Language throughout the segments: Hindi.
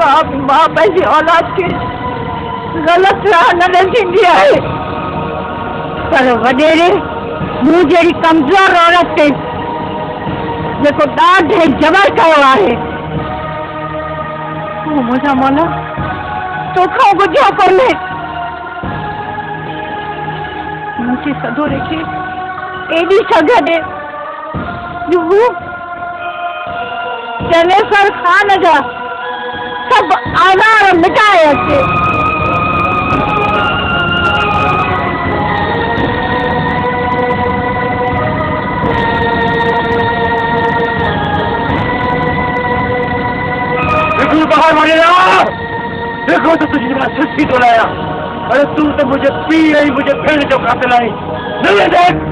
का मां पंहिंजी औलाद खे ग़लत राह न ॾींदी आहे, पर वॾेरे मूं जहिड़ी कमज़ोर औरत ते जेको ॾाढे जबर कयो आहे, मुंहिंजा मौला तोखां बुझियो कोन्हे। मुंहिंजे सदोरे खे एॾी सघ ॾे जो हू चनेसर खान जा सभु आज़ार मिटाए अचे। बाहर मारेगा, देखो तो तुझे मेरा सच्ची तो लाया। अरे तू तो मुझे पी रही, मुझे फिर जो खाते लाई नहीं देख।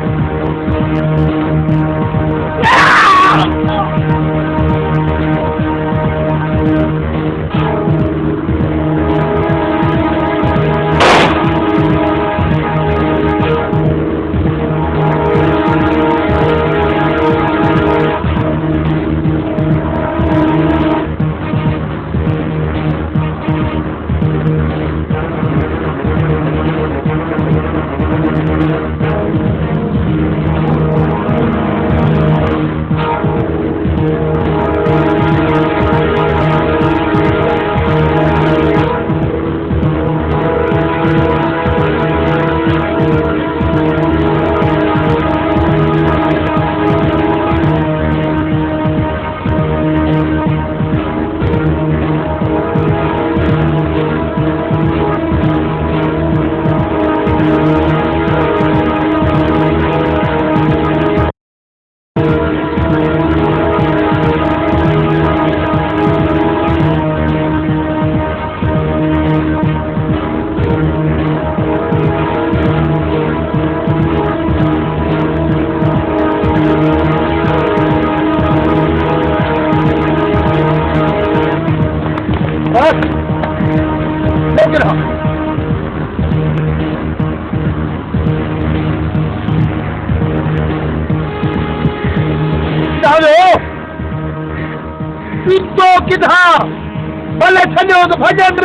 भले छो तो भजन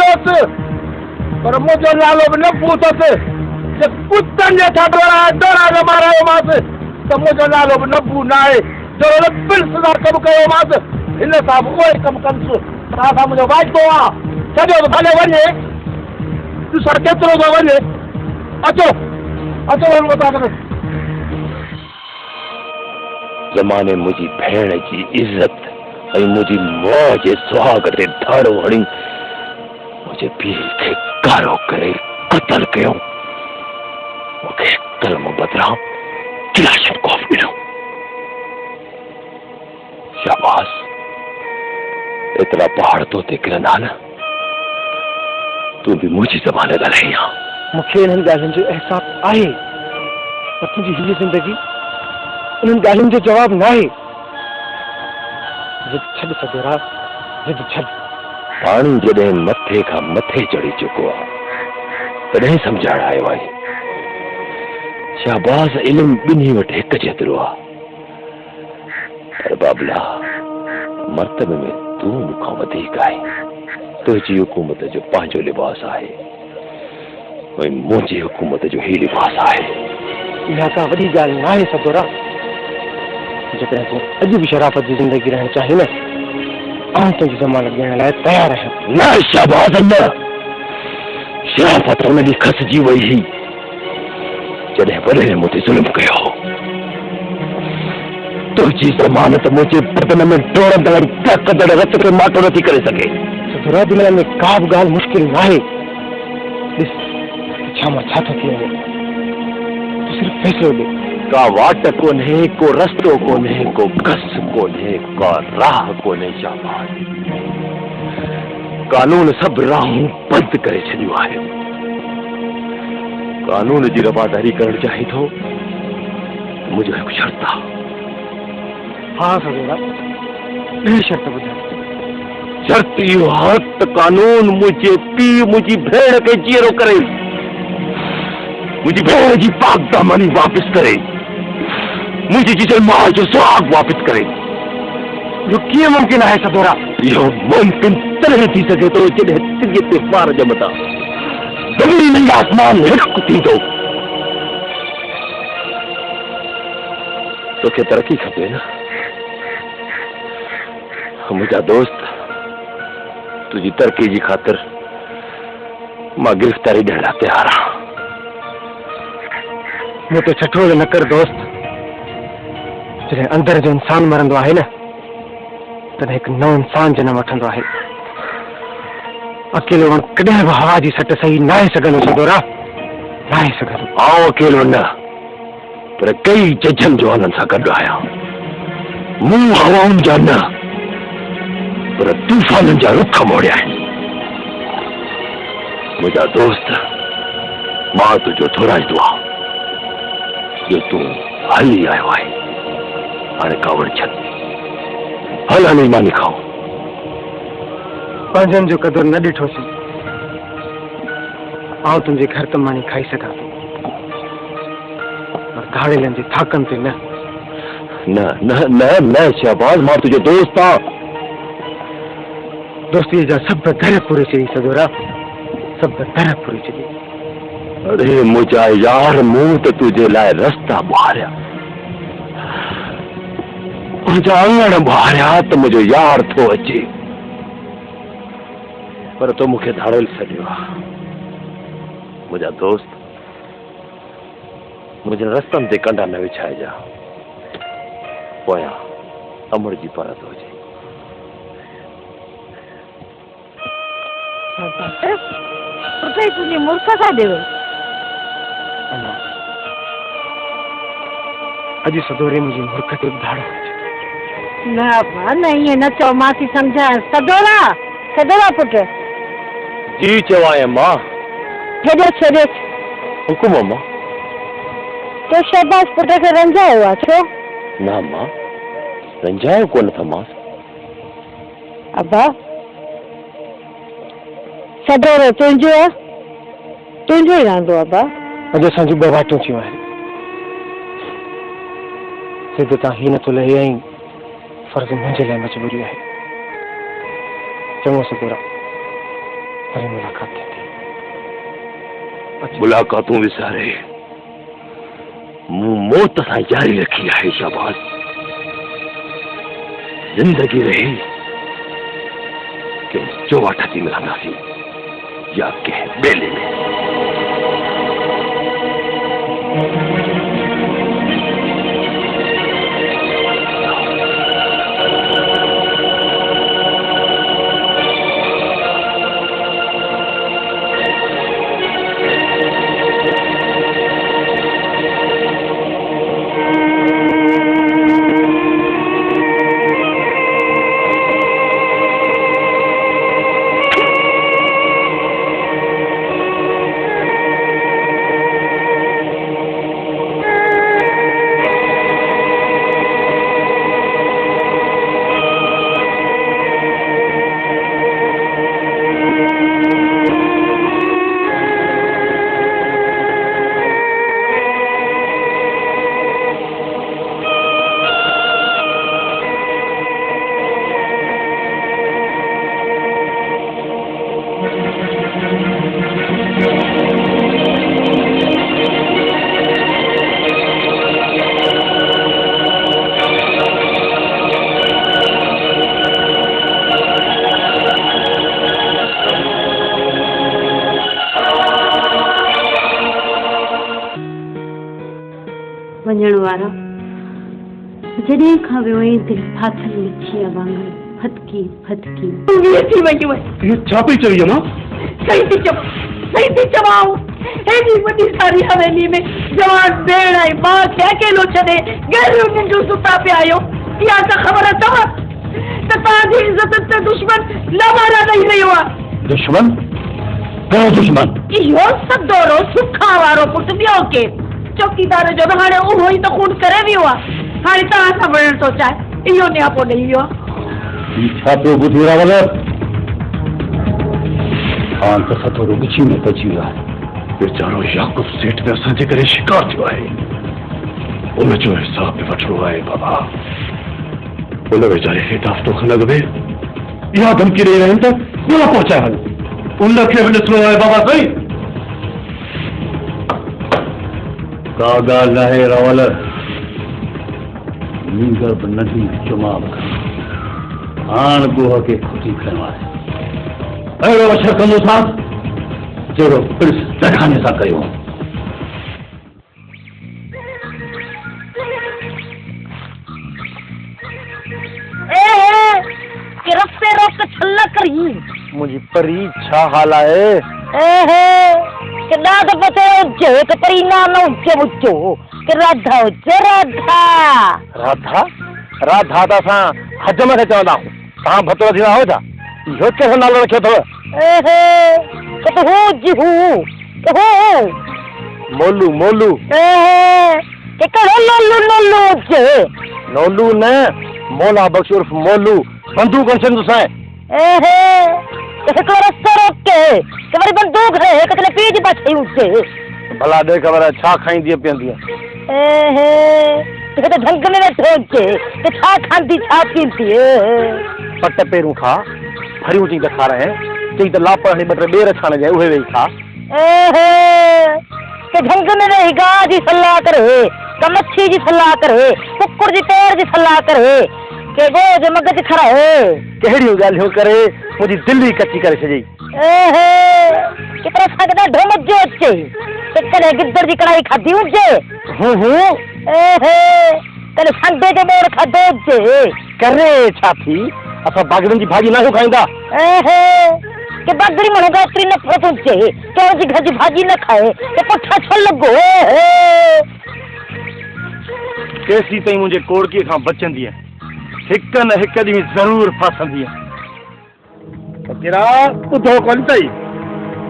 पर मुझो नालो भी न पूछस। कुत्तन जैसा डोरा न मारायो मास तो मुझो नालो भी न पू ना है। जो बिल्स कम कयो मास इन सां उहो ई कम कंस। तव्हां मुझो वाइदो आ। छो तो भले वञे ॾिसो केतिरो थो वञे। अचो अचो बता कर। ज़माने मुझी भेण जी इज्जत मुझी मां जे सुहाग ते धाड़ो हणी मुझे पीउ खे कारो करे क़तल कयो। मूंखे कलम बदिरां क्लाशनकोफ मिलियो। शाबाश, एतिरा पहाड़ तो ते किरंदा न। तूं बि मुंहिंजी ज़बान ॻाल्हाई आहे। मूंखे इन्हनि ॻाल्हियुनि जो अहसासु आहे, पर तुंहिंजी हीअ ज़िंदगी इन्हनि ॻाल्हियुनि जो जवाबु न आहे। जिद छॾ सदोरा, जिद छॾ। पाणी जॾहिं मथे खां मथे चढ़ी चुको आहे तॾहिं सम्झाइण आयो आहे। शाबाश, इल्मु ॿिन्ही वटि हिकु जेतिरो आहे। पर बाबला, मर्तबे में तूं मूंखां वधीक आहे। तुंहिंजी हुकूमत जो पंहिंजो लिबास आहे, ऐं मुंहिंजी हुकूमत जो ही लिबास आहे। इहा का वॾी ॻाल्हि न आहे सदोरा। जेकॾहिं तूं अॼु बि शराफ़त जी ज़िंदगी रहणु चाहीं न, आउं तुंहिंजी ज़मानत ॾियण लाइ तयारु आहियां। न शाबाश न, शराफ़त हुन ॾींहुं खसिजी वई हुई जॾहिं वॾे मूं ते ज़ुल्म कयो। तुंहिंजी ज़मानत मुंहिंजे बदन में डोड़ंदड़ तकदड़ रत खे माटो नथी करे सघे। सदोरा, दुनिया में का बि ॻाल्हि मुश्किल न आहे। ॾिस छा मां छा थो थी वञे, तूं सिर्फ़ु फ़ैसिलो ॾे। का वाट कोन्हे, को रस्तो कोन्हे, को कस कोन्हे, का राह कोन्हे। शाबाश, कानून सभु राहूं बंदि करे छॾियो आहे। कानून जी रवादारी करणु चाहीं थो, मुंहिंजो हिकु शर्त आहे। हा सदोरा, ॿी शर्त ॿुधाए। शर्त इहो आहे त कानून मुंहिंजे पीउ मुंहिंजी भेण खे जीअरो करे, मुंहिंजी भेण जी पाक दामनी वापसि करे, मुंहिंजी जिसे मां जो सुहाग वापसि करे। इहो कीअं मुमकिन आहे सदोरा? इहो मुमकिन तॾहिं थी सघे थो जॾहिं सिरीअ ते वार ॼमंदा, ज़मीन ऐं आसमान हिकु थींदो। तोखे तरक़ी खपे न मुंहिंजा दोस्त। तुझी तरक़ी जी ख़ातिर मां गिरफ़्तारी ॾियण लाइ तयार आहियां। मूं ते छठोल न कर दोस्त। जॾहिं अंदर जो इंसान मरंदो आहे न तॾहिं हिकु नओं इंसान जनम वठंदो आहे। अकेलो वण कॾहिं बि हवा जी सट सही न आहे सघंदो सदोरा, न आहे सघंदो। आउं अकेलो न पर कई जजनि जो हुननि सां गॾु आहियां। मूं हवाउनि जा न पर तूफ़ाननि जा रुख मोड़िया आहिनि। मुंहिंजा दोस्त, मां तुंहिंजो थोराईंदो आहियां जो तूं हली आयो आहे। हाणे कावड़ छॾ, हल हली मानी खाऊं। पंहिंजनि जो क़दुरु न ॾिठोसीं। आउं तुंहिंजे घर त मानी खाई सघां थो पर धाड़ेलनि जी थाकनि ते न। न न न न शहबाज, मां तुंहिंजो दोस्त आहियां। दोस्तीअ जा सभु दर पूरे चई सदोरा, सभु दर पूरे चई। अरे मुंहिंजा यार, मूं त तुंहिंजे लाइ रस्ता ॿुहारिया, मुंहिंजा अंगण ॿुहारिया त मुंहिंजो यार थो अचे, पर तो मूंखे धाड़ेल छॾियो आहे। मुंहिंजा दोस्त, मुंहिंजे रस्तनि ते कंडा न विछाइजा, पोयां अमड़ जी परत हुजे। तुंहिंजी मुल्क काॾे वई? अॼु सदोरे मुंहिंजी मुल्क ते धाड़ो। न अब्बा, न ईअं न चओ, मां थी सम्झां। सदोरा, सदोरा पुट। जी चवां मां। छॾे छॾे हुकुम मां। तो शहबाज पुट खे रंजायो आहे छो? न मां, रंजायो कोन थमांसि। अब्बा, सदोरो तुंहिंजो आहे, तुंहिंजो ई रहंदो अब्बा। अॼु असांजूं ॿ वाटियूं थियूं आहिनि। सिधो तव्हां ही नथो लहे ऐं फर्ज़ मुंहिंजे लाइ मजबूरी आहे। चङो सदोरा, वरी मुलाक़ात थींदी। मुलाक़ातूं विसारे मूं मौत सां जारी रखी आहे शहबाज। जिंदगी रही कंहिं चौवाट थी मिलंदासीं या कंहिं ॿेले में। वञण वारा जॾहिं खां वियो ऐं दिलि फाथल लिखी आहे वांगुरु फटकी फटकी थी वई हुई। इहो छा पई चई मां? सही थी चवां। हेॾी वॾी सारी हवेली में जवान भेण ऐं माउ खे अकेलो छॾे गहरियूं निंडूं सुता पिया आहियो। इहा त ख़बर अथव त तव्हांजी इज़त ते दुश्मन लवारा ॾेई रहियो आहे। दुश्मन? कहिड़ो दुश्मन? इहो सदोरो सुखा वारो पुट ॿियो केरु? चौकीदार जो त हाणे उहो ई त खून करे वियो आहे। हाणे तव्हां सां विढ़ण थो चाहे, इहो नियापो ॾेई वियो आहे। छा पियो ॿुधी रहियो? हाणे त सदोरो ॻिची में पइजी वियो आहे। वीचारो याक़ूब सेठ में असांजे करे शिकार थियो आहे। उनजो हिसाब बि वठिणो आहे बाबा। उन वीचारे खे हफ़्तो खनि अॻु में इहा धमकी ॾेई रहिया आहिनि त ॿियो पहुचाए उन खे बि ॾिसणो आहे बाबा साईं। का ॻाल्हि नाहे रावल, नींदर बि नंढी जुमा हाण गोह खे खुटी खणो आहे। अहिड़ो अशर कंदो था जहिड़ो पिड़स तखाने सां कयो। रस्ते रोक छल्ला करी मुझी परी छा हाल आहे? किॾा त पते हुजे त परी नाम उचे उचो कि राधा हुजे राधा। राधा राधा त असां हजम खे चवंदा आहियूं, तव्हां भतरो थींदा हो छा? इहो कहिड़ो नालो रखियो अथव? मोलू मोलू नोलू न मोला बख्श उर्फ मोलू बंदूक अंशन तुसां हिकिड़ो रस्तो रोके कि वरी बंदूक है किथे पीज बची हुजे। भला ॾे ख़बर आहे छा खाईंदी पीअंदी? त ढंग में वेठो हुजे कि छा खांदी छा पींदी। पट पेरूं खा फरियूं चई त खाराए चई त लाप हणी ॿ टे ॿेर छाणे जाए उहे वेही खा। कि ढंग में वेही गाह जी सलाह करे का मच्छी जी सलाह करे कुकुर जी पैर जी सलाह करे के गोज मगज खराए कहिड़ियूं ॻाल्हियूं करे मुंहिंजी दिलि कची करे छॾी। केतिरो असांखे ॾाढो मज़ो अचे त कॾहिं गिदड़ जी कढ़ाई खाधी हुजे, कॾहिं संडे जो ॿोड़ खाधो हुजे। करे छा थी असां बागड़नि जी भाॼी न खाईंदा? कि बागड़ी माण्हू खां एतिरी नफ़रत हुजे कि हुनजी घर जी भाॼी न खाए त पुठा छो लॻो। केसी ताईं मुंहिंजे कोड़कीअ खां बचंदी आहे, हिक न हिक ॾींहुं ज़रूरु फासंदी आहे। ॿुधो कोन अथई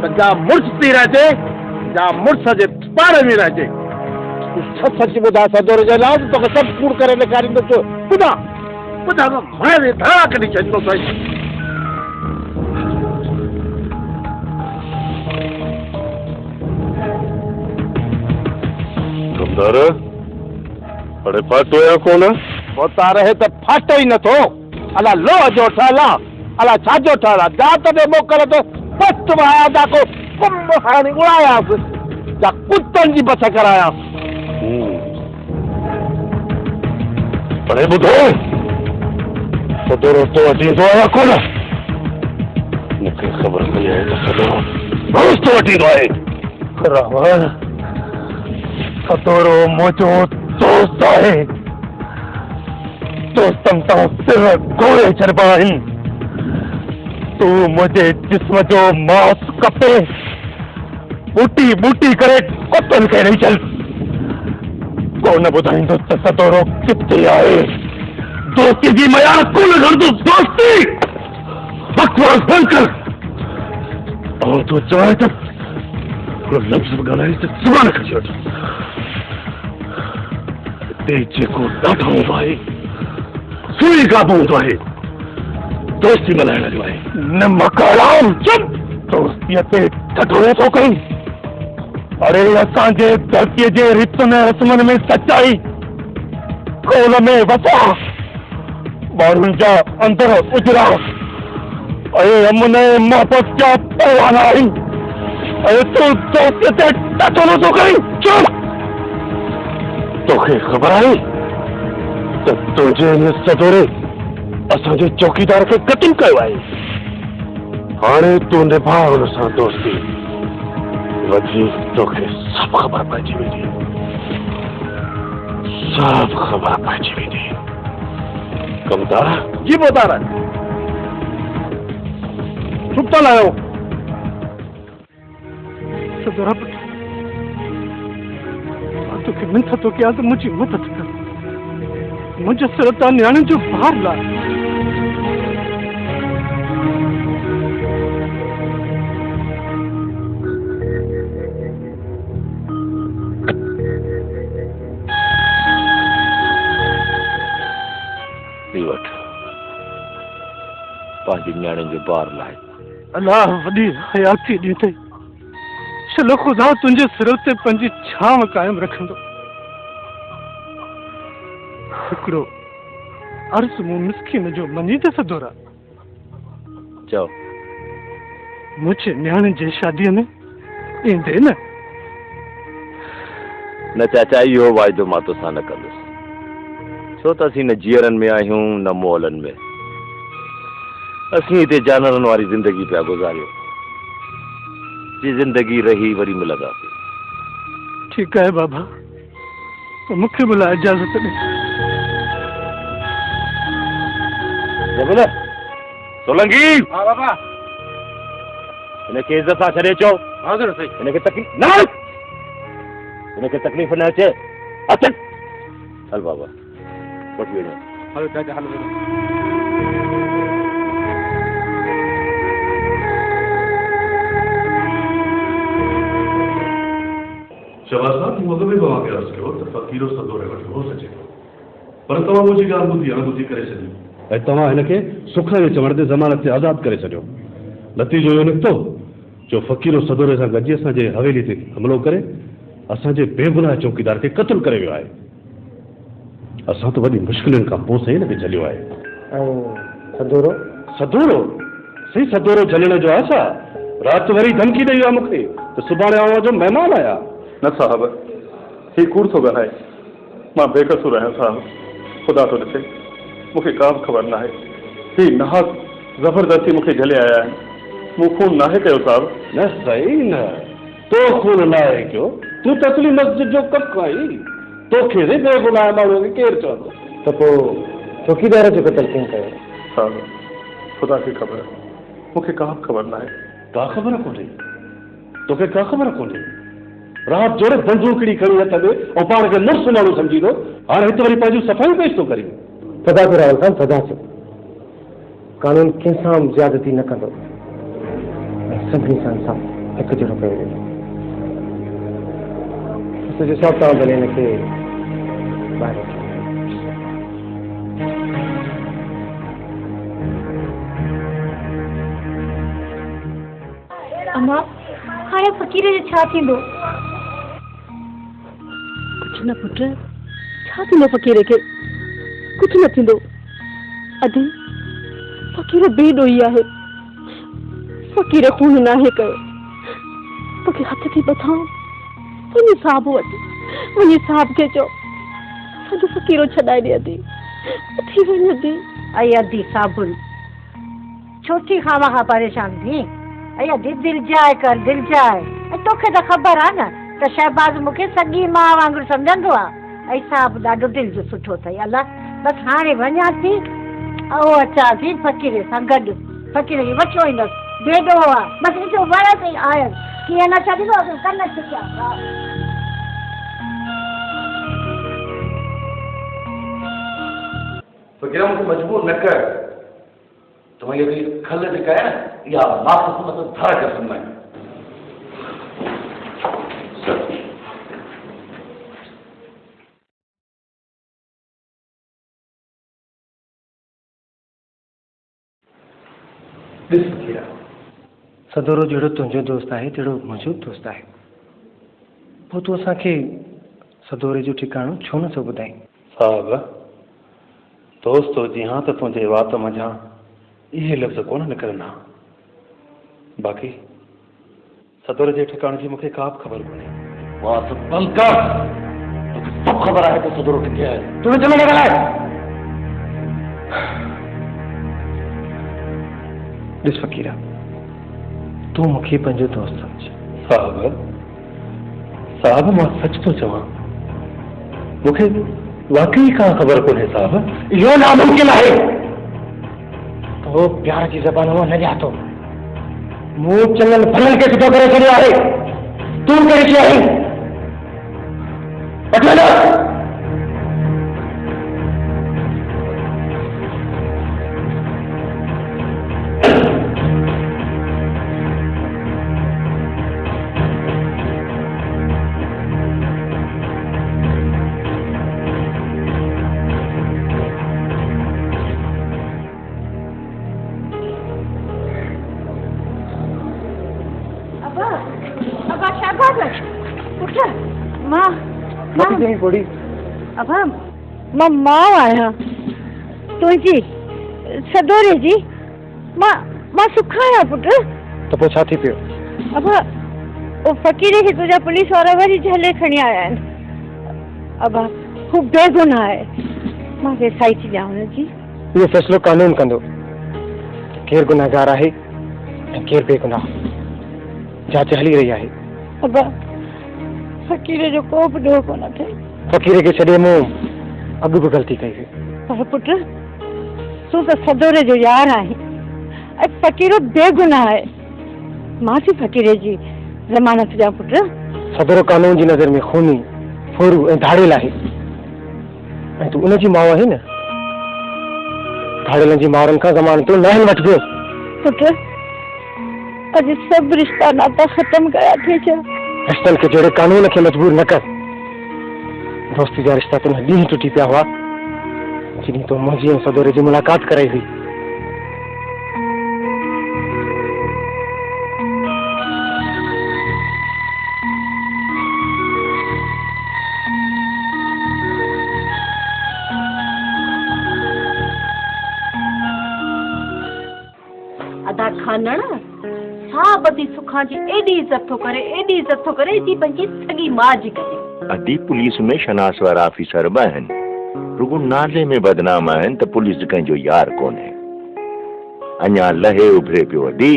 त जा मुड़ुस थी रहिजे जा मुड़ुस जे पाड़े में रहिजे। सच सच ॿुधा सदोर जे लाइ तोखे सभु कूड़ करे ॾेखारींदो। ॿुधा ॿुधा मां धड़ा कढी छॾींदो साईं। कमदार अड़े फाटो या कोन होता रहे त फाटो ई नथो। अला लोह जो ठहला अला छाजो ठहला जात में मोकल तो पस्त आया जाको कुंभ हाणी उड़ायासि जा कुतनि जी बस करायासि। अड़े ॿुधो सदोरो तो अची तो आया कोन? मूंखे ख़बर पई आहे त सदोरो रोज़ तो अची तो आहे। रावल सदोरो मुंहिंजो दोस्त आहे। दोस्तनि तां सिर गोड़े छॾिबा आहिनि। तूं मुंहिंजे जिस्म जो मांस कपे बूटी बूटी करे कुतनि खे ॾेई छॾ। कोन ॿुधाईंदो त सदोरो किथे आहे। दोस्ती जी मयार कोन खणंदुसि। दोस्ती बकवास बंदि कर। और तूं चवां त लफ़्ज़ बि ॻाल्हाए त ज़ुबान खसी वठ। हिते जेको ॾाढो हूंदो आहे सुई काबू हूंदो आहे दोस्ती मल्हाइण जो आहे। न मकाराम चुप दोस्तीअ ते ठठोरे थो कई। अड़े असांजे धरतीअ जे रितुनि रस्मनि में सचाई कोल में वसा माण्हुनि जा अंदर उजरा ऐं अमन मोहबत जा पैवाना आहिनि ऐं तूं दोस्तीअ ते ठठोरो थो कई। चुप तोखे ख़बर आहे त तुंहिंजे हिन सदोरे असांजे चौकीदार खे कतल कयो आहे। हाणे तूं निभा हुन सां दोस्ती वधीक तोखे सभु ख़बर पइजी वेंदी। सभु ख़बर पइजी वेंदी। कमदार जी ॿुधार सुतल आहियो? सदोरा तोखे मिंथ थो कयां त मुंहिंजी मदद कर। मुंहिंजे सिर तां नियाणियुनि जो भार ला। वठ पंहिंजी नियाणियुनि जो भार लाए। अलाह वॾी हयाती ॾींदई। चलो ख़ुदा तुंहिंजे सिर ते पंहिंजी छांव क़ाइमु रखंदो। हिकिड़ो अर्ज़ु मूं मिस्कीन जो मञी त सदोरा। चओ मुझे न्याणे जे शादी में ईंदे न। न चाचा इहो वाइदो मां तोसां न कंदुसि, छो त असीं न जीअरनि में आहियूं न मोहलनि में। असीं हिते जानवरनि वारी ज़िंदगी पिया गुज़ारियूं, जी ज़िंदगी रही वरी मिलंदासीं। ठीक है बाबा, तो मुख्य बुला इजाजत दे। जमीन सोलंकी। हाँ बाबा। इनखे इज़त सां छॾे अचो। हाज़िर सही। इनखे तकलीफ़ न, इनखे तकलीफ़ न अचे। अचनि हल बाबा वठी वञो। हलो चाचा हलो। शहबाज साहब मूं अॻु में तव्हांखे अर्ज़ु कयो त फ़क़ीरो सदोरे वटि हो सचे थो, पर तव्हां मुंहिंजी ॻाल्हि ॿुधी अणॿुधी करे छॾी ऐं तव्हां हिनखे सुख जे चवण ते ज़मानत ते आज़ादु करे छॾियो। नतीजो इहो निकितो जो फ़क़ीरो सदोरे सां गॾिजी असांजे हवेली ते हमिलो करे असांजे बेगुनाह चौकीदार खे क़त्ल करे वियो आहे। असां त वॾी मुश्किलुनि खां पोइ सही हिनखे झलियो आहे। सदोरो सदोरो सही सदोरो झलण जो आहे छा? राति वरी धमकी ॾेई वियो आहे मूंखे त सुभाणे आउं जो महिमान आया। न साहब, ही कूड़ थो ॻाल्हाए। मां बेकसूर आहियां साहब, ख़ुदा थो ॾिसे मूंखे का बि ख़बर न आहे। ही नहाज़ ज़बरदस्ती मूंखे झले आया आहिनि, मूं खून नाहे कयो साहब। न सही न, तो खून नाहे कयो, तूं त असली मस्जिद जो ककु आहीं। तोखे रे बेगुनाह माण्हूअ खे केरु चवंदो? त पोइ चौकीदार जो क़त्ल कीअं कयो? साहब ख़ुदा खे ख़बर, मूंखे का बि ख़बर न आहे। का ख़बर कोन्हे तोखे? का ख़बर कोन्हे? राति जोड़े बंदूकड़ी खणी हथ में ऐं पाण खे मुड़ुसु माण्हू सम्झी थो, हाणे हिते वरी पंहिंजूं सफ़ायूं पेश थो करी। सदा थियो राहुल साहब, सदा थियो। कानून कंहिंसां ज़्यादती न कंदो ऐं सभिनी सां इंसाफ़ हिकु जहिड़ो कयो वेंदो। जो साहब तव्हां भले हिनखे ॿाहिरि वठो। अम्मा हाणे फ़क़ीर जो छा थींदो? कुझु न पुट, छा थींदो फ़क़ीर खे? कुझु न थींदो। अदी फ़क़ीर बेॾोही आहे, फ़क़ीर खून नाहे कयो। तोखे हथ थी ॿधां, वञी साहब वटि, वञी साहब खे चओ असांजो फ़क़ीरो छॾाए ॾे। अदी थी वञ अदी। अई अदी साबुन छो थी खावा खां परेशान थी? अई अदी दिलि जाए कर, दिलि जाए। ऐं तोखे त ख़बर आहे न त शहबाज़ मूंखे सॻी माउ वांगुरु सम्झंदो आहे। ऐं साहब ॾाढो दिलि जो सुठो अथई। अलाह बसि हाणे वञा थी ऐं अचां थी फ़क़ीर सां गॾु। फ़क़ीर खे वठी ईंदसि, बेॾो आहे बसि हिते वण ते आयसि कीअं न छॾींदो कन छिकिया। फ़क़ीर मूंखे मजबूर न कर, तुम्हें ये खल जेका आहे न इहा माफ़ मतलब धार कर सघंदा आहियूं। ॾिस फ़क़ीर, सदोरो जहिड़ो तुंहिंजो दोस्त आहे तहिड़ो मुंहिंजो दोस्त आहे। पोइ तूं असांखे सदोरे जो ठिकाणो छो नथो ॿुधाई? साहब दोस्त हुजी हां त तुंहिंजे वात मझां इहे लफ़्ज़ कोन निकिरंदा। बाक़ी सदोरे जे ठिकाणे जी मूंखे का बि ख़बर कोन्हे। बस बंदि कर, तोखे सभु ख़बर आहे त सदोरो किथे आहे। तूं विच में न ॻाल्हाए। ॾिस फ़क़ीर, तूं मूंखे पंहिंजो दोस्त सम्झ। साहब मां सच थो चवां, मूंखे वाकई का ख़बर कोन्हे साहब। इहो नामुमकिन आहे। तो प्यार जी ज़बान वो न ॼातो। मूं चङनि भलनि खे सिधो करे छॾियो आहे, तूं कहिड़ी शइ आहीं? वठी वञो। पोड़ी अब मां मां आया तुझी सदोरे जी मां सुखा आया पुट। तो पोइ छा थी पियो? अबा वो फकीर खे तुझा पुलिस वारा वरी झले खणी आया आहिनि। अबा हू बेगुनाह आहे। मां वेसाई थी ॾियां हुनजी। इहो फ़ैसिलो कानून कंदो केरु गुनाहगार आहे ऐं केरु बेगुनाह। जांच हली रही आहे। अबा फकीर जो को बि ॾोह कोन थिए। फ़कीर खे छॾे मूं अॻु बि ग़लती कई हुई। पर पुट तूं त सदोरे जो यार आहीं ऐं फकीरो बेगुनाह आहे। मां थी फकीर जी ज़मानत ॾियां पुट। सदरो कानून जी नज़र में खूनी फोरू ऐं धाड़ेल आहे ऐं तूं उनजी माउ आहीं न। धाड़ेलनि जी माउरनि खां ज़मानतूं न आहिनि वठिबियूं। पुट अॼु सभु रिश्ता नाता ख़तम कया थे छा? रिश्तनि खे जहिड़े कानून खे मजबूर न कर। दोस्ती जा रिश्ता तुंहिंजा ॾींहं टुटी पिया हुआ जॾहिं तूं मुंहिंजी ऐं सदोरे जी मुलाक़ात कराई हुई। अदा खानण छा बदी सुखा जी एडी इज्जत थो करे जी पंहिंजी सगी मां जी कजे। अदी पुलिस में शनास वारा ऑफिसर बि आहिनि। रुगो नाले में बदनाम आहिनि त पुलिस कंहिंजो यार कोन्हे। अञा लहे उभरे पियो अदी।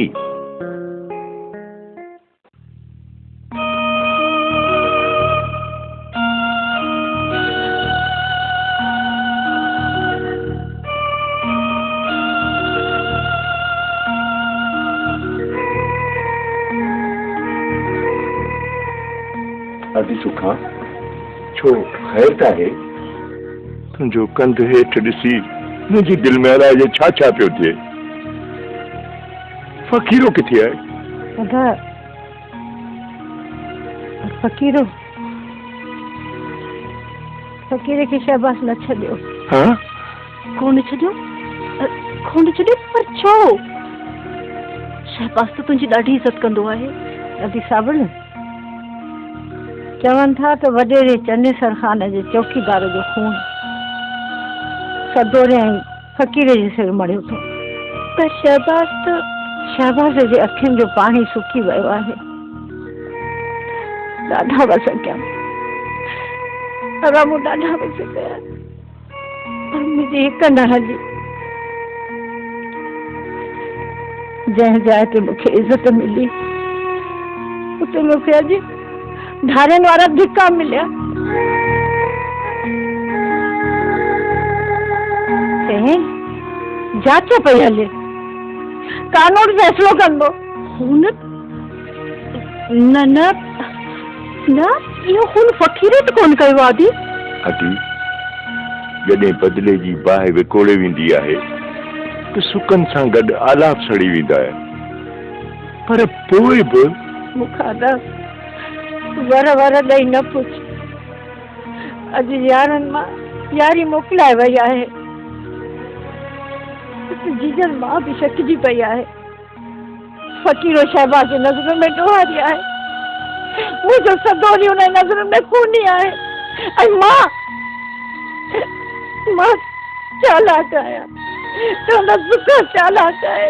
अदी सुखा छो ख़ैर त आहे? तुंहिंजो कंध हेठि ॾिसी मुंहिंजी दिलि में अलाए छा छा पियो थिए। फ़कीरो किथे आहे? अदा फकीर खे शहबाज़ न छॾियो। हाँ? कोन छॾियो पर छो? शहबाज़ तो तुंहिंजी ॾाढी इज़त कंदो आहे। अदी साबण चवनि था त वॾेरे चन्नेसर ख़ान जे चौकीदार जो खून सदोरे ऐं फकीर जे सिर मरियो थो। पर शहबाज़ जे अखियुनि जो पाणी सुकी वियो आहे। ॾाढा वस कया पर मूं ॾाढा वस कया पर मुंहिंजी हिकु न हली। जंहिं जाइ ते मूंखे इज़त मिली उते मूंखे अॼु धारनि वारा धिका मिलिया। जांच पई हले कानून फैसलो कंदो। न इहो खून फ़कीरे त कोन कयो आहे अदी। अदी जॾहिं बदिले जी बाहि विकोड़े वेंदी आहे त सुकनि सां गॾु आलाप सड़ी वेंदा आहिनि। पर पोइ बि मूंखां त वर ॾेई न पुछ। अॼु यारनि मां यारी मोकिलाए वई आहे। जीजन मां बि शकजी पई आहे। फकीरो शहबाज़ जी नज़र में ॾोहारी आहे। मुंहिंजो सदोरी हुन नज़र में खूनी आहे ऐं मां चालाक आहियां। चवंदा सुखा चालाक आहे।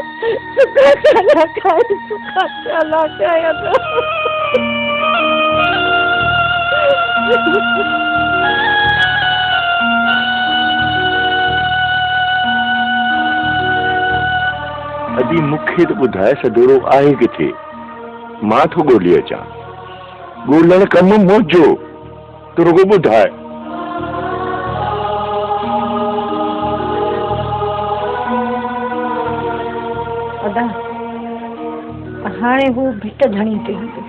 अदी मूंखे त ॿुधाए सदोरो आहे किथे? मां थो ॻोल्हे अचां। ॻोल्हण कमु मुंहिंजो तूं रुगो ॿुधाए। अदा हाणे हू भिट धणी ते हूंदो।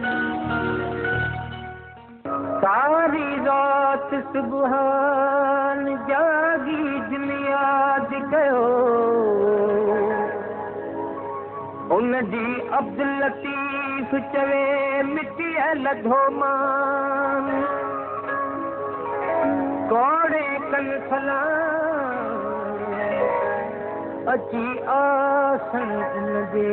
सारी रात सुबहान जागी दिल याद कयो उन जी अब्दुल लतीफ चवे मिटी लधो मान कोड़े कल फलां अची आसन न दे।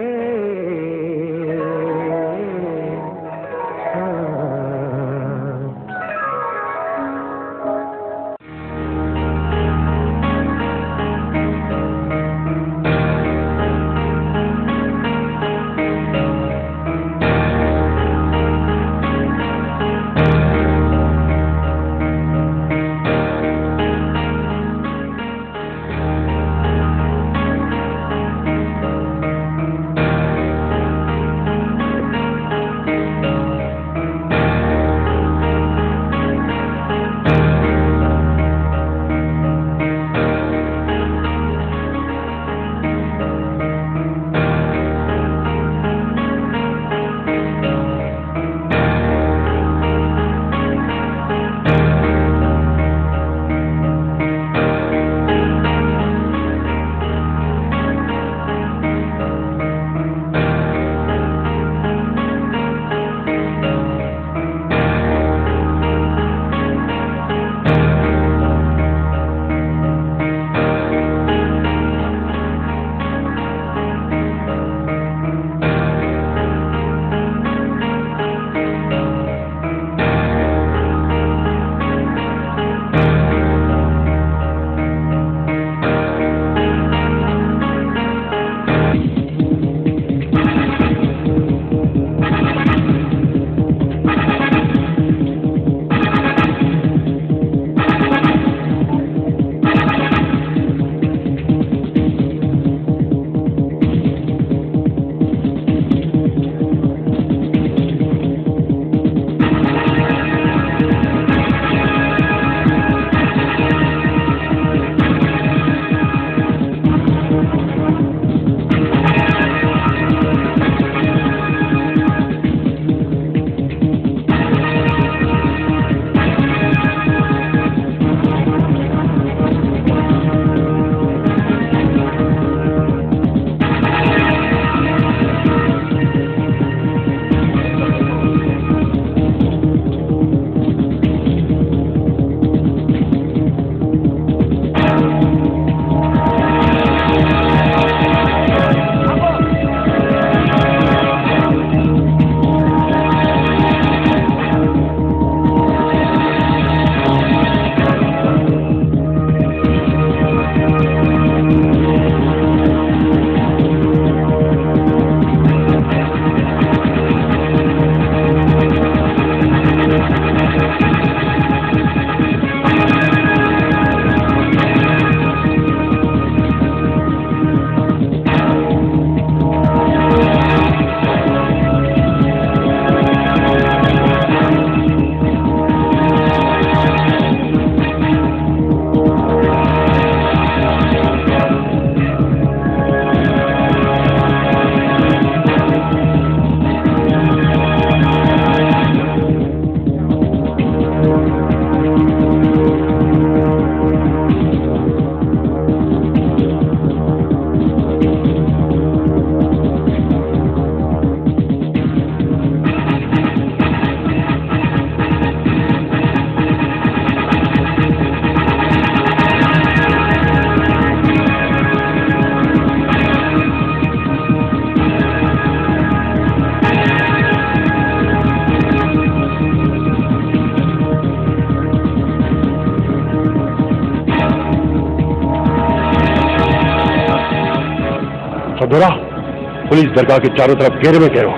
पुलिस दरगाह के चारों तरफ घेरे में कहो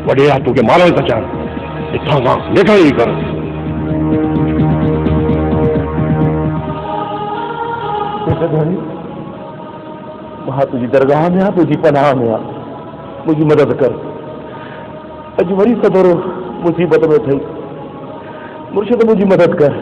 वडे हाथों के मारो था चार इतना वहां देखा ही करो वहां तुझी दरगाह में आ तुझी पनाह में आ मुझी मदद कर अज वरी सदोरो मुसीबत में थी मुर्शिद मुझी मदद कर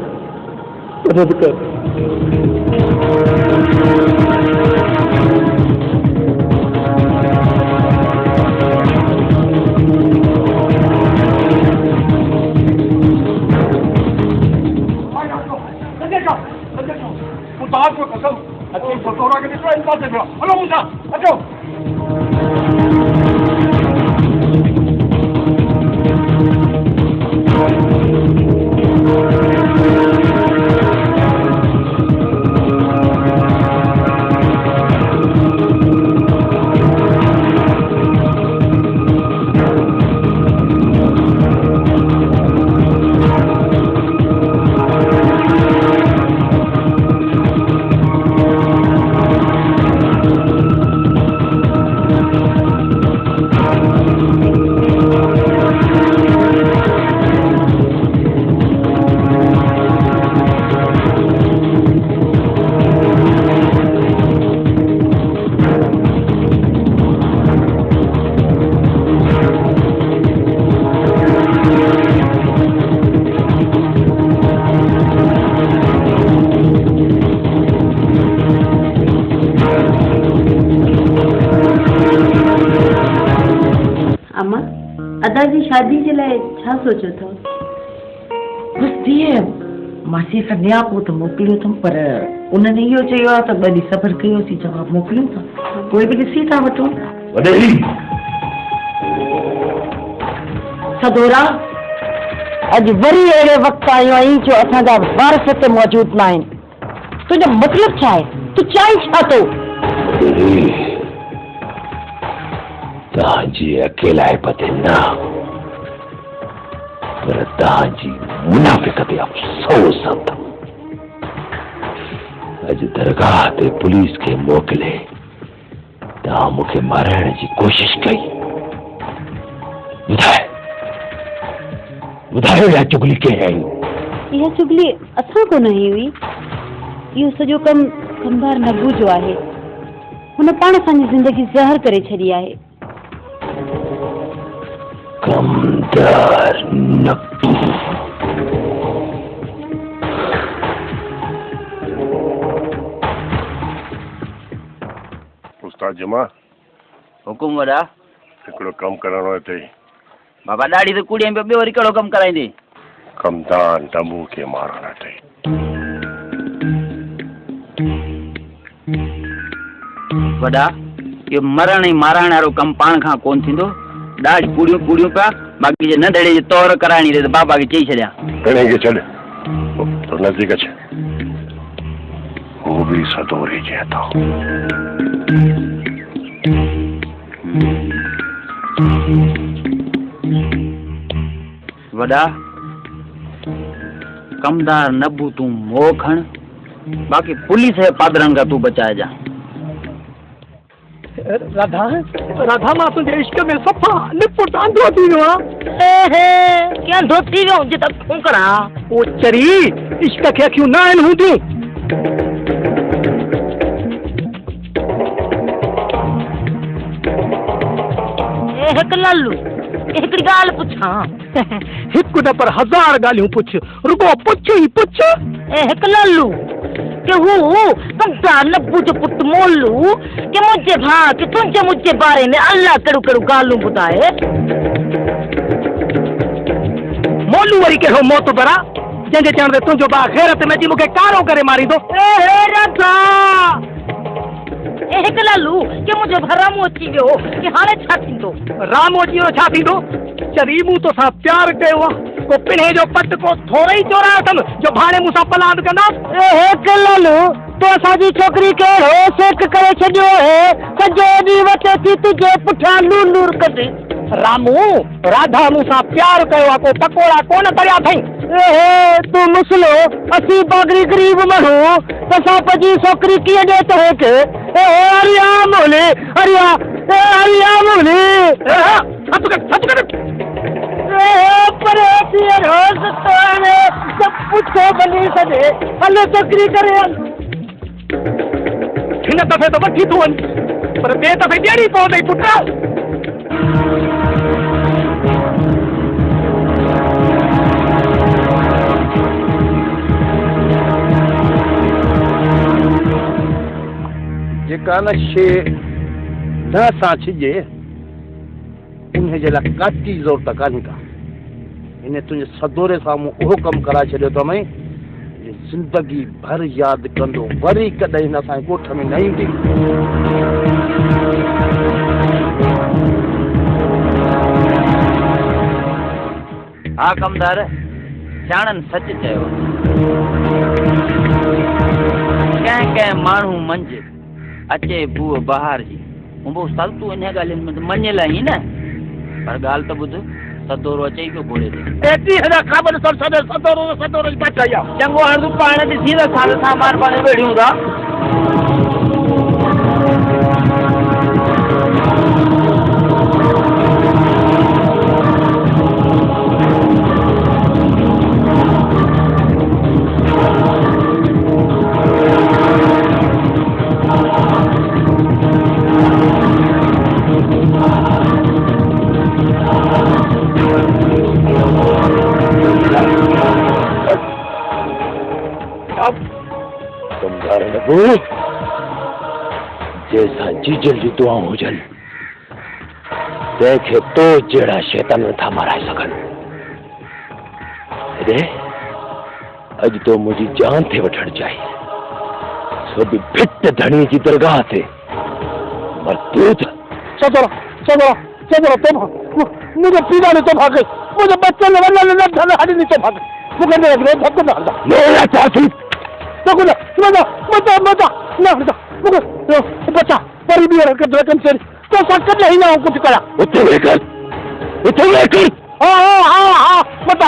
शादी के लिए छा सोचो था बस दिए मासी कन्या को तो मोकिलियो तुम पर उन्होंने यो चयो तो बड़ी सबर कयो सी जवाब मोकिलियो था कोई भी ॾिसी था वठो वडेरी सदोरा अज वरी अड़े वक्त आयो आई जो असा जा वारस ते मौजूद ना आहिनि तुझो मतलब छा है तू चाही छा तो ताजी अकेला है पते ना पर ताजी मुनाफिकत अफसोस था अज दरगाह ते पुलिस के मोकले ता मुखे मारण की कोशिश कई बुधायो या चुगली के है यह चुगली असा को नहीं हुई यो सजो कम कमदार नबू जो आहे हुन पाण असांजी जिंदगी ज़हर करे छड़ी आहे कमदार नबू उस्ताद जमा हुकुम वड़ा हिकिड़ो कमु करणो हिते बाबा ॾाढी त कुड़ियूं पियो ॿियो वरी कहिड़ो कमु कराईंदी कमदार नबू खे मारणु हिते वॾा इहो मरण ऐं माराइण वारो कमु पाण खां कोन थींदो ॾाढी कुड़ियूं पिया बाक़ी जे नंढड़े जी तौर कराइणी रहे त बाबा खे चई छॾिया घणे खे छॾ तो नज़दीक अच हू बि सदोरे जे हथां वॾा कमदार नबू तूं मोह खण बाक़ी पुलिस जे पादरनि खां तूं बचाइजा राधा राधा मां तुंहिंजे इश्क में सफ़ा लिपुट आंधो थी वियो आहियां क्या धोती वियो जे त तूं करा ओ चरी इश्क खे अखियूं न आहिनि हूंदियूं हिकु लल्लू हिकिड़ी ॻाल्हि पुछां हिकु न पर हज़ार ॻाल्हियूं पुछ रुगो पुछ ई पुछ हिकु लल्लू के हू कमदार नबू जो पुट मोलू के मुझे भाउ के तुंहिंजे मुझे बारे में अल्लाह कहिड़ो कहिड़ो ॻाल्हियूं ॿुधाए मोलू वरी कहिड़ो मौत बरा जंहिंजे चवण ते तुंहिंजो भाउ ख़ैरत में अची मूंखे कारो करे मारींदो राधा हिकु लल्लू के मुंहिंजो भाउ रामू अची वियो के हाणे छा थींदो रामू अची वियो छा थींदो चरी मूं तोसां प्यार कयो आहे को पिणे जो पट को थोरो ई चोरायो अथमि जो भाणे मूंसां पलाद कंदा हिकु लल्लू तो असांजी छोकिरी खे होश हिकु करे छॾियो है सॼो ॾींहुं वटे थी तुंहिंजे पुठियां लूर लूर कढे रामू राधा मूंसां प्यार कयो आहे को पकोड़ा कोन तरिया अथई तूं मुसलो असीं बागरी गरीब माण्हू असां पंहिंजी छोकिरी कीअं ॾे तो हेठि हरिया मोले हरिया हरिया पर रोज तो सब पुछो बनी सजे हलो तकरी करे हिन दफ़े तो वठी तूं वञ पर ॿिए दफ़े ॾियणी पवंदई पुटु जेका न शइ न सां छिजे उन जे लाइ काटी ज़रूरत कान्हे का इन तुंहिंजे सदोरे साम्हूं उहो कमु कराए छॾियो अथई ज़िंदगी भर यादि कंदो वरी कॾहिं हिन असांजे ॻोठ में न ईंदी हा कमदार सियाणनि सच चयो कंहिं कंहिं माण्हू मंझि अचे बूह बहार जी उहो साल तूं इन ॻाल्हियुनि में त मञियल आहीं न पर ॻाल्हि त ॿुध सदोरो अचे ई पियो घोड़े ते एॾी हेॾा ख़बर सदोरो बचाई आहे चङो हाणे तूं पाण ॾिसी त साल सामान पाण वेड़ियूं था जैसा जीजल जी दुआऊं हुजन देखे तो जड़ा शैतान था माराए सकन रे अज तो मुझी जान थे वठण चाहिए सो भी भिट धनी जी दरगाह थे मरदूत सदोरा तो मुझे पीड़ा ने तो भागे मुझे बच्चे ने वल्ला धन हड़ी नहीं तो भागे मुझे ने लग धक्का मार मेरा चाची तो कुछ मत ना मुझे बच्चा बड़ी भी हरकत रकम से तो सकत नहीं ना कुछ करा उठे लेकर हाँ मत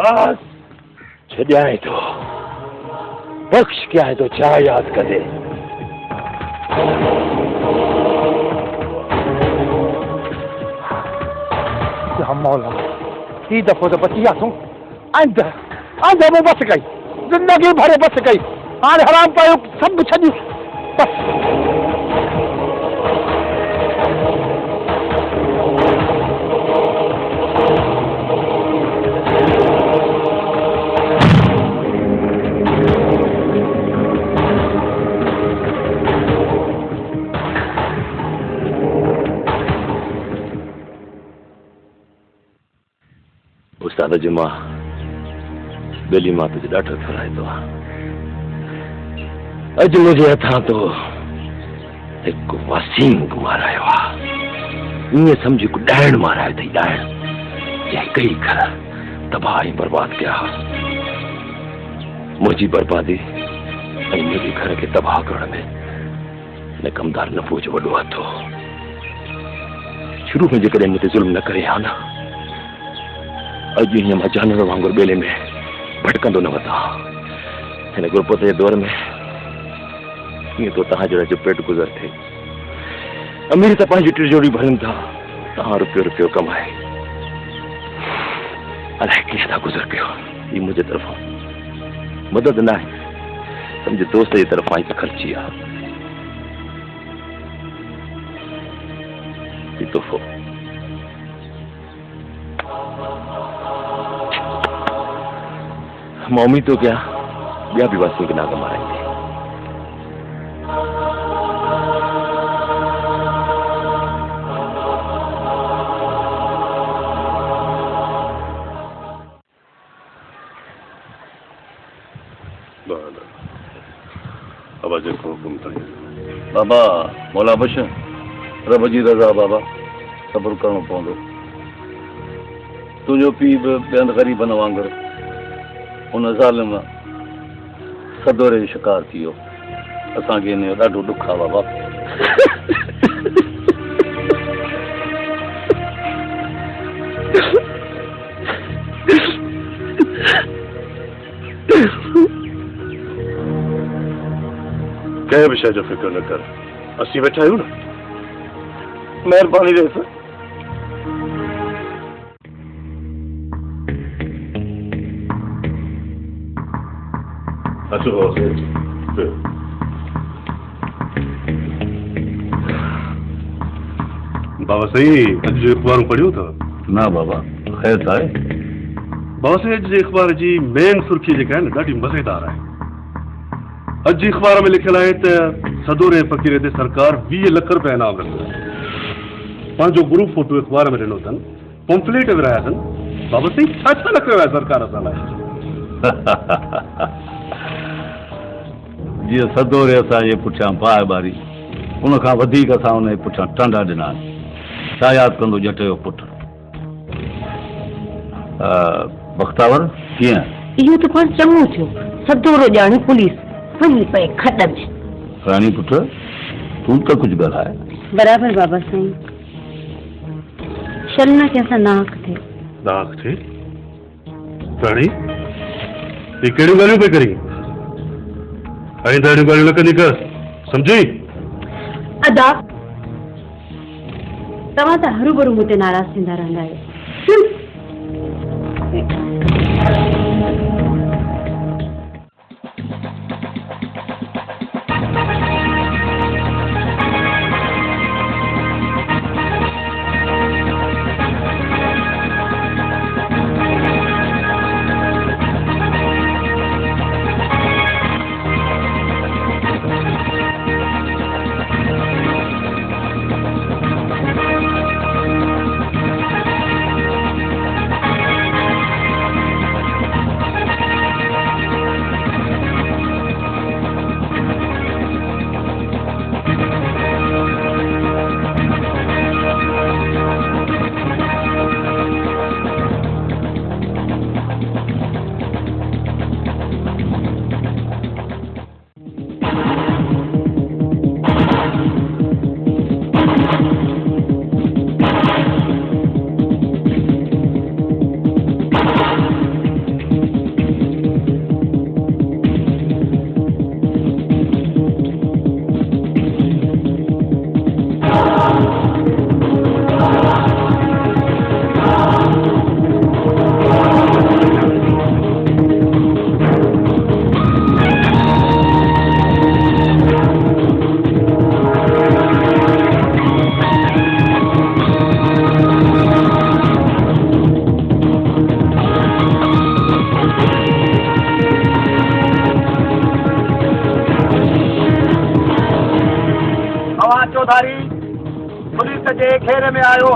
बस छजाए तो बख्श क्या है तो चाह याद कर दे मौला ई दफ़ो तो बची वियासूं आंद वो बस गई जिंदगी भरे बस गई हाणे हराम पायो सभु छॾियूं बस उस्ताद जी मां बेली मां तुझे ॾाढो थोराए थो अॼु मुंहिंजे हथां तो हिकु वसीम मारायो आहे ईअं सम्झ हिकु ॾाइण मारायो अथई ॾाइण जंहिं कई घर तबाह ऐं बर्बाद कया मुंहिंजी बर्बादी ऐं मुंहिंजे घर खे तबाह करण में हिन कमदार नफ़ो जो वॾो हथ हो शुरू में जेकॾहिं मूं ते ज़ुल्म न करे हा न अॼु हीअं मां जानवर वांगुरु ॿेले में भटकंदो न वञा हिन गुरबत जे दौर में हीअं तो तव्हां जहिड़ा जो पेट गुज़र थिए अमीर त पंहिंजी तिजोरी भरनि था तव्हां रुपयो कमाए अलाए कीअं था गुज़र कयो हीअ मुंहिंजे तरफ़ां मदद न आहे सम्झ दोस्त जी तरफ़ां ई ख़र्ची आहे हीउ तोहफ़ो मैं उम्मीद तो क्या ॿिया बि वासी के नाग माराएंगे आवाज़ को हुकुम था बाबा मौला बश रब जी रज़ा बाबा सब्र करणो पवंदो तुंहिंजो पीउ बि ॿियनि ग़रीबनि वांगुरु उन ज़ालिम सदोरे जो शिकार थी वियो असांखे इन जो ॾाढो ॾुख आहे बाबा। कंहिं बि शइ जो फिक्र न कर, असीं वेठा आहियूं न। महिरबानी रहे सर। अचो बाबा साईं, बाबा साईं अॼु जो अख़बार पढ़ियो अथव? ना बाबा, ख़ैर छा आहे? बाबा साईं अॼु जे अख़बार जी मेन सुर्खी जेका आहे न ॾाढी मज़ेदार आहे। अॼु जी अख़बार में लिखियल आहे त सदोर ऐं फ़क़ीर ते सरकार 20 लख रुपया इनाम रखंदी। पंहिंजो ग्रुप फोटो अख़बार में ॾिनो अथनि, पंपलेट विराया अथनि। बाबा साईं छा छा लिखियो आहे सरकार असां लाइ? जीअं सदोरे असांजे पुठियां बाहि ॿारी, उनखां वधीक असां उनजे पुठियां टांडा ॾिना। छा यादि कंदो ॼट जो पुटु? बख़्तावर कीअं? इहो त पाण चङो थियो, सदोरो ॼाणे पुलिस वञी पए खॾ में। राणी पुट, तूं त कुझु ॻाल्हाए। बराबरि बाबा साईं, शर्ना के असां नाक थे। नाक थे? राणी ये कहिड़ियूं ॻाल्हियूं पई करी? आइंदा अहिड़ियूं ॻाल्हियूं न कंदी कर, सम्झी? अदा तव्हां त हरू भरू मूं ते नाराज़ थींदा रहंदा आहियो। पुलिस जे घेरे में आयो,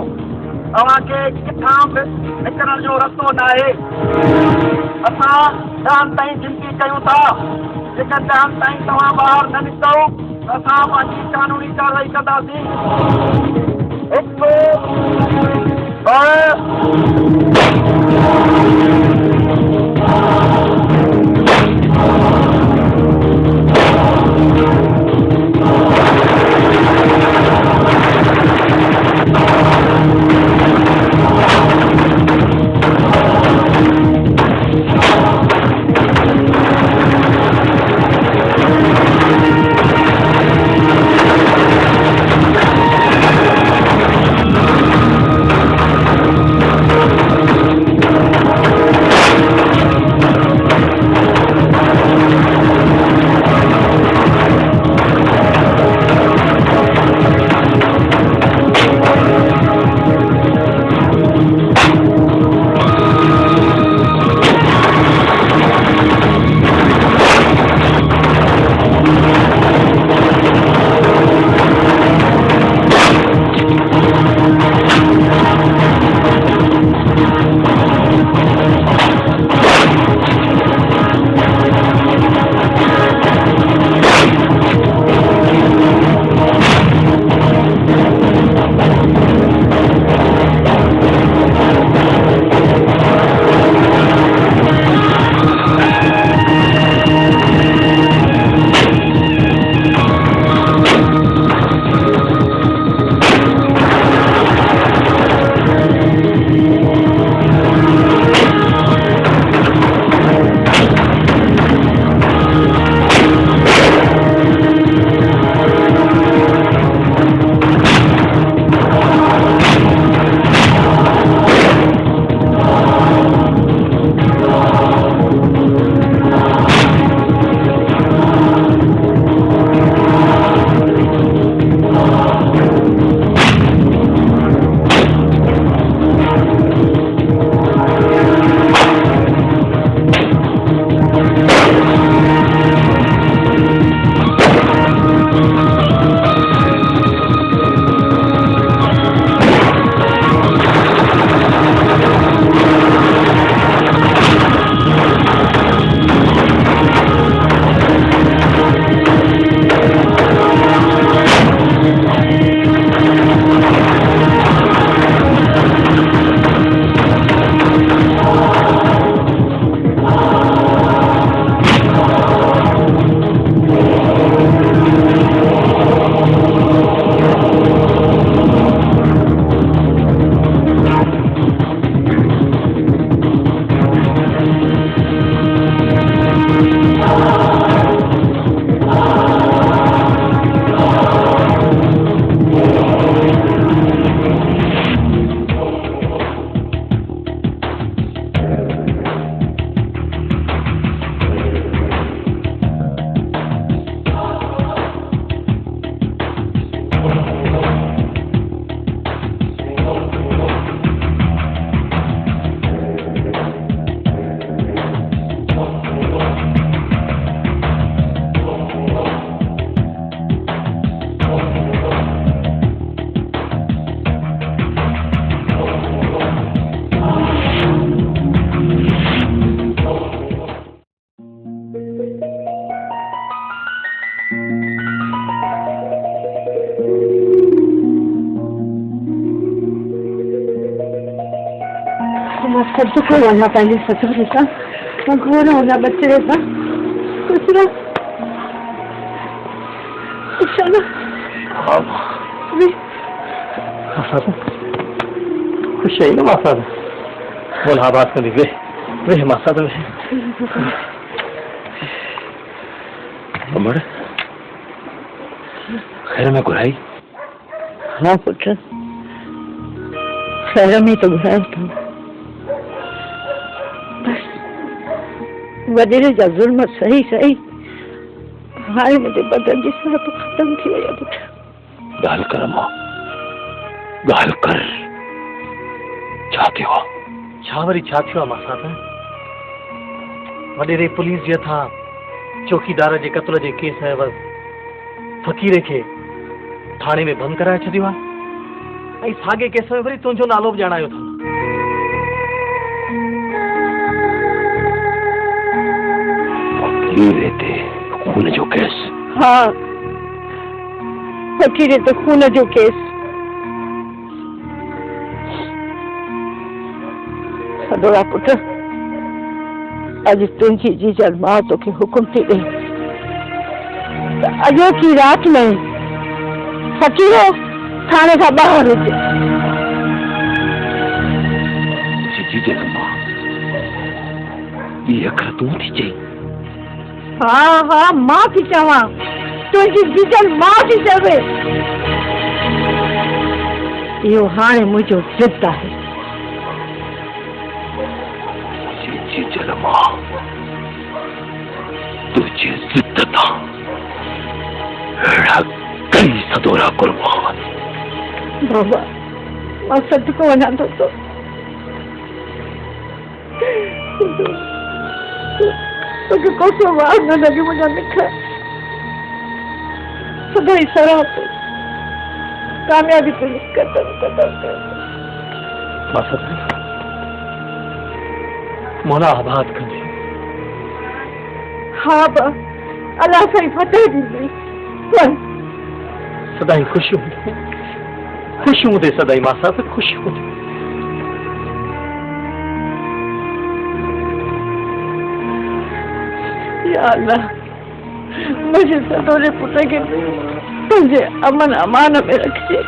तव्हांखे किथां बि निकिरण जो रस्तो न आहे। असां शाम ताईं गिनती कयूं था, जेकर शाम ताईं तव्हां ॿाहिरि न निकितो त असां पंहिंजी कानूनी कार्रवाई कंदासीं। 1 सब को वञा पंहिंजे ससुर सां घोर वञा बचे सां कुझु न खुश आई न मासा बोल हाँ बात करी वे मासा तो अमर खैर में घुराई हाँ पुत्र खैर में तो घुरायो था बस वॾेरे जा ज़ुल्म सही सही हाणे मुंहिंजे बदन जी सांप ख़त्म थी वई आहे पुत्र ॻाल्हि कर मां ॻाल्हि कर छा थियो आहे छा वरी छा थियो आहे मासा त वॾेरे पुलिस जे हथां चौकीदार जे क़त्ल जे केस में फ़क़ीर खे थाणे में बंदि कराए छॾियो आहे ऐं साॻे केस में वरी तुंहिंजो नालो बि ॼाणायो अथऊं फ़क़ीर ते खून जो केस हाँ फ़क़ीर ते खून जो केस सदोरा पुत्र अॼु तुंहिंजी जीजल मां तोखे हुकुम थी ॾे त अॼो की राति में फ़क़ीर थाणे खां ॿाहिरि हुजे जीजल मां ॿी अखर तूं थी चई हाँ हाँ मां थी चवां तुंहिंजी जीजल मां थी चवे इहो हाणे मुंहिंजो ज़िद आहे जीजल मां तुझे ज़िद तां अहिड़ा कई सदोरा कुर्बान बाबा मां सदको वञा थो तोखे कोसो वार न लॻे मुंहिंजा मिठ सदाई सराह ते कामयाबी तुंहिंजी कदम कदम कर मासा मोला आबाद कंदे हाँ बा अल्लाह साईं फतेह ॾींदी सदाई ख़ुशि हूंदे सदाई मासा त ख़ुशि हूंदे या अल्लाह मुझे सदोरे पुट के तुझे अमन अमान में रखे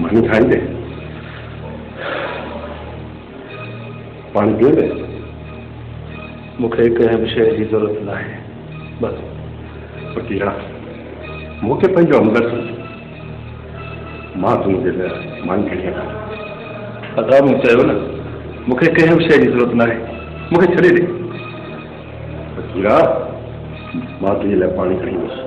मानी खाईंदे पानी पींदे मूंखे कंहिं शइ जी ज़रूरत न आहे बस फ़क़ीरा मूंखे पंहिंजो हमदर्द सम्झ मां तुंहिंजे लाइ मानी खणी अचां अदा मूं चयो न मूंखे कंहिं शइ जी ज़रूरत न आहे मूंखे छॾे ॾे फ़क़ीरा मां तुंहिंजे लाइ पाणी खणी ईंदुसि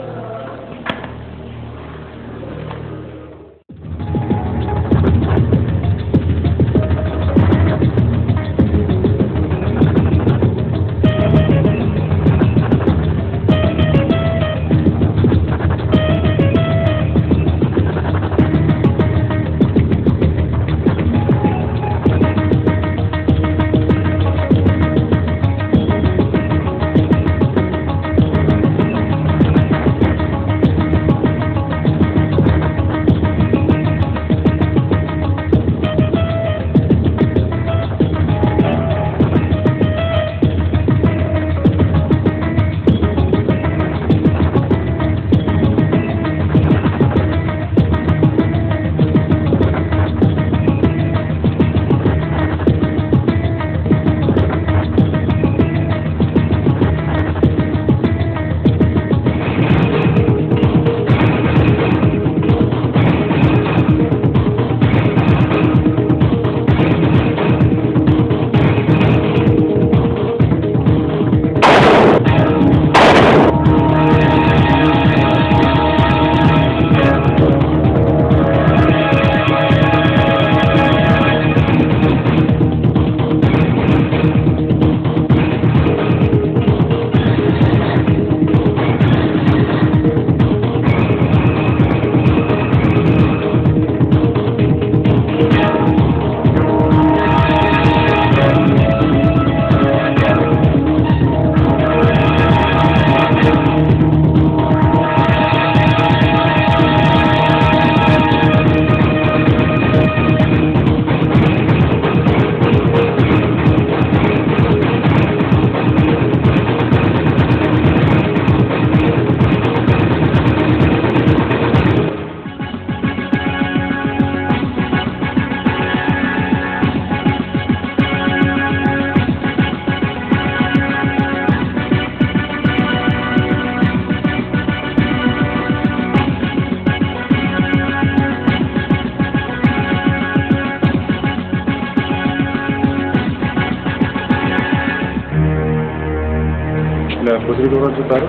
चौधरी दौरा जो तारो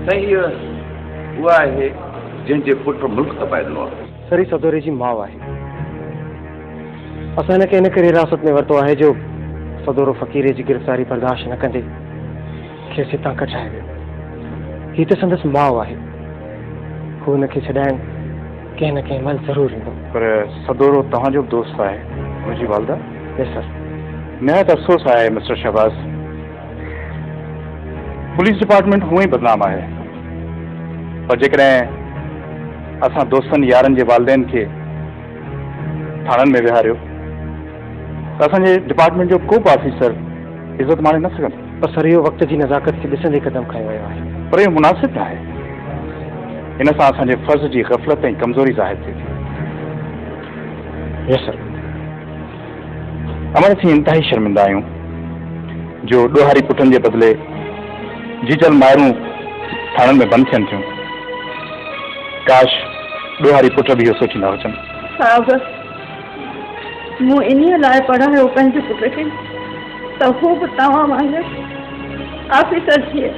सही उहा आहे जंहिंजे पुट मुल्क तपाए ॾिनो आहे। सरी सदोरे जी माउ आहे। असां हिनखे इन करे हिरासत में वरितो आहे जो सदोरो फ़क़ीर जी गिरफ़्तारी बर्दाश्त न कंदे खेसि हितां कढाए वियो। हीअ त संदसि माउ आहे, हू हुनखे छॾाइण कंहिं न कंहिं महिल ज़रूरु ईंदो। पर सदोरो तव्हांजो बि दोस्त आहे, मुंहिंजी वालदा। Yes sir. निहायत अफ़सोस आहे मिस्टर शहबाज़, पुलिस डिपार्टमेंट हूअं ई बदनाम आहे, पर जेकॾहिं असां दोस्तनि यारनि जे वालदेन खे थाणनि में विहारियो त असांजे डिपार्टमेंट जो को बि ऑफिसर इज़त माणे न सघंदो। पर सर इहो वक़्त जी नज़ाकत खे ॾिसंदे क़दम खयो वियो आहे। पर इहो मुनासिब न आहे, इन सां असांजे फ़र्ज़ जी ग़फ़लत ऐं कमज़ोरी ज़ाहिर थिए थी। Yes sir. अमर असीं इंतिहाई शर्मिंदा आहियूं जो ॾोहारी पुटनि जे बदिले जीजल माइरूं थाणनि में बंदि थियनि थियूं। काश ॾोहारी पुट बि इहो सोचींदा हुजनि। साहब मूं इन्हीअ लाइ पढ़ायो पंहिंजे पुट खे त हू बि तव्हां वांगुरु ऑफिसर थिए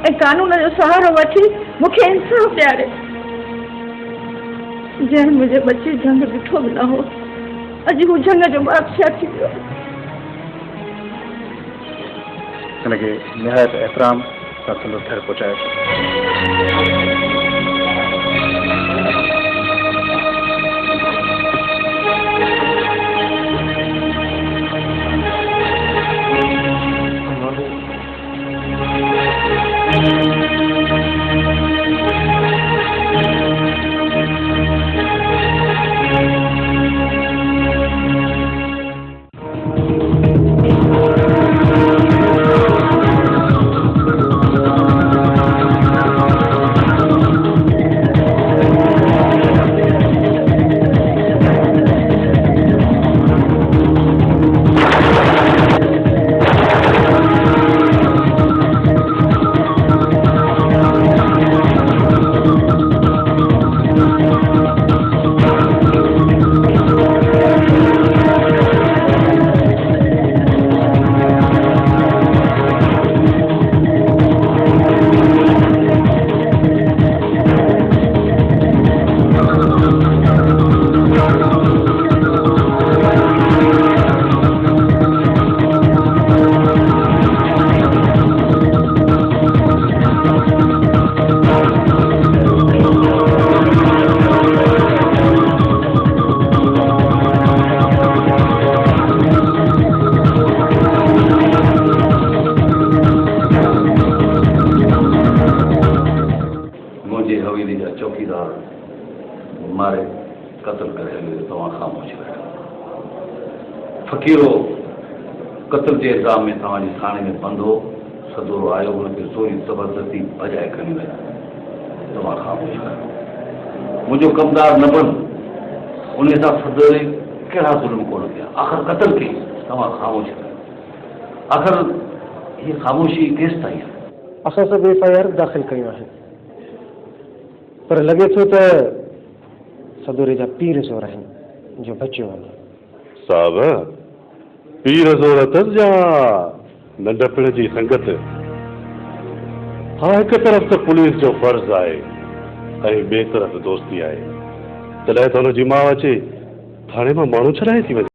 ऐं कानून जो सहारो वठी मूंखे इंसाफ़ ॾियारे। जंहिं मुंहिंजे बचे जंग ॾिठो बि न हो, अॼु हू जंग जो बादशाह थी वियो। हिनखे निहायत एतिराम सां संदसि घर पहुचाए। मारे कत्ल करे हलियो तव्हां ख़ामोश वेठा। फ़क़ीरो कत्ल जे इल्ज़ाम में तव्हांजी थाणे में बंदि हो, सदोरो आयो हुनखे ज़ोरी ज़बरदस्ती भॼाए खणी विया। तव्हां ख़ामोश कयो, मुंहिंजो कमदार न बन, उन सां सदोरे कहिड़ा ज़ुल्म कोन कया, आख़िर कत्ल कई, तव्हां ख़ामोश कयो। आख़िर हीअ ख़ामोशी केसि ताईं आहे? असां सभु FIR दाख़िल कयूं आहिनि, पर लॻे थो त सदोरे जा पीर ज़ोर आहिनि जो बचियो वञे। साहब पीर ज़ोर अथसि या नंढपिण जी संगत? हाँ, हिकु तरफ़ त पुलिस जो फर्ज़ आहे ऐं ॿिए तरफ़ दोस्ती आहे, तॾहिं त हुनजी माउ अचे थाणे मां माण्हू छॾाए थी वञे।